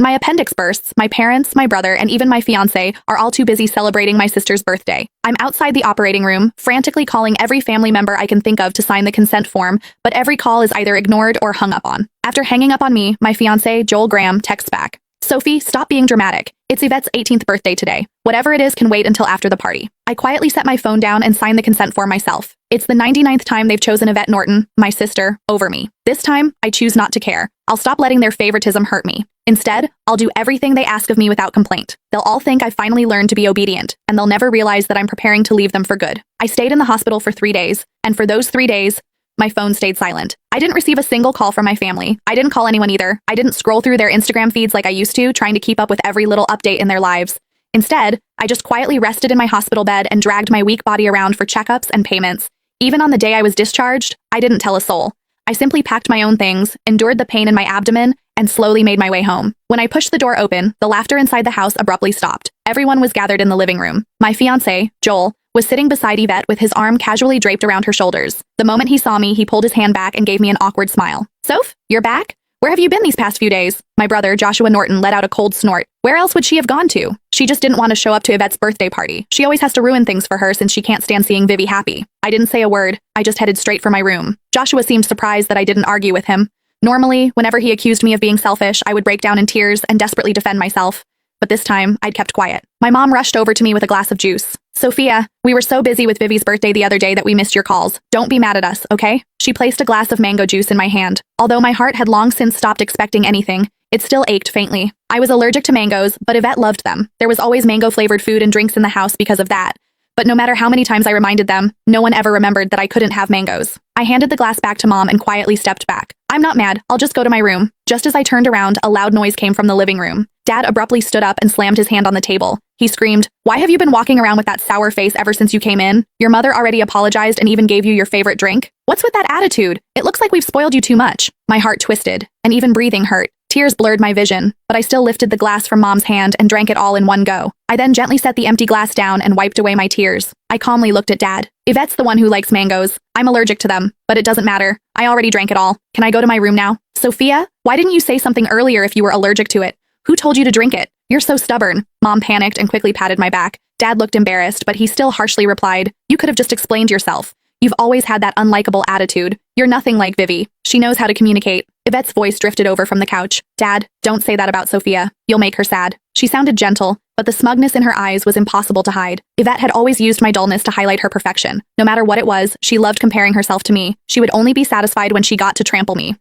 My appendix bursts, my parents, my brother, and even my fiancé are all too busy celebrating my sister's birthday. I'm outside the operating room, frantically calling every family member I can think of to sign the consent form, but every call is either ignored or hung up on. After hanging up on me, my fiancé, Joel Graham, texts back. Sophie, stop being dramatic. It's Yvette's 18th birthday today. Whatever it is can wait until after the party. I quietly set my phone down and sign the consent form myself. It's the 99th time they've chosen Yvette Norton, my sister, over me. This time, I choose not to care. I'll stop letting their favoritism hurt me. Instead, I'll do everything they ask of me without complaint. They'll all think I finally learned to be obedient, and they'll never realize that I'm preparing to leave them for good. I stayed in the hospital for 3 days, and for those 3 days, my phone stayed silent. I didn't receive a single call from my family. I didn't call anyone either. I didn't scroll through their Instagram feeds like I used to, trying to keep up with every little update in their lives. Instead, I just quietly rested in my hospital bed and dragged my weak body around for checkups and payments. Even on the day I was discharged, I didn't tell a soul. I simply packed my own things, endured the pain in my abdomen, and slowly made my way home. When I pushed the door open, the laughter inside the house abruptly stopped. Everyone was gathered in the living room. My fiancé, Joel, was sitting beside Yvette with his arm casually draped around her shoulders. The moment he saw me, he pulled his hand back and gave me an awkward smile. Soph, you're back? Where have you been these past few days? My brother, Joshua Norton, let out a cold snort. Where else would she have gone to? She just didn't want to show up to Yvette's birthday party. She always has to ruin things for her since she can't stand seeing Vivi happy. I didn't say a word. I just headed straight for my room. Joshua seemed surprised that I didn't argue with him. Normally, whenever he accused me of being selfish, I would break down in tears and desperately defend myself. But this time, I'd kept quiet. My mom rushed over to me with a glass of juice. Sophia, we were so busy with Vivi's birthday the other day that we missed your calls. Don't be mad at us, okay? She placed a glass of mango juice in my hand. Although my heart had long since stopped expecting anything, it still ached faintly. I was allergic to mangoes, but Yvette loved them. There was always mango-flavored food and drinks in the house because of that. But no matter how many times I reminded them, no one ever remembered that I couldn't have mangoes. I handed the glass back to Mom and quietly stepped back. I'm not mad, I'll just go to my room. Just as I turned around, a loud noise came from the living room. Dad abruptly stood up and slammed his hand on the table. He screamed, "Why have you been walking around with that sour face ever since you came in? Your mother already apologized and even gave you your favorite drink? What's with that attitude? It looks like we've spoiled you too much." My heart twisted, and even breathing hurt. Tears blurred my vision, but I still lifted the glass from Mom's hand and drank it all in one go. I then gently set the empty glass down and wiped away my tears. I calmly looked at Dad. Yvette's the one who likes mangoes. I'm allergic to them, but it doesn't matter. I already drank it all. Can I go to my room now? Sophia, why didn't you say something earlier if you were allergic to it? Who told you to drink it? You're so stubborn. Mom panicked and quickly patted my back. Dad looked embarrassed, but he still harshly replied, "You could have just explained yourself. You've always had that unlikable attitude. You're nothing like Vivi. She knows how to communicate." Yvette's voice drifted over from the couch. "Dad, don't say that about Sophia. You'll make her sad." She sounded gentle, but the smugness in her eyes was impossible to hide. Yvette had always used my dullness to highlight her perfection. No matter what it was, she loved comparing herself to me. She would only be satisfied when she got to trample me.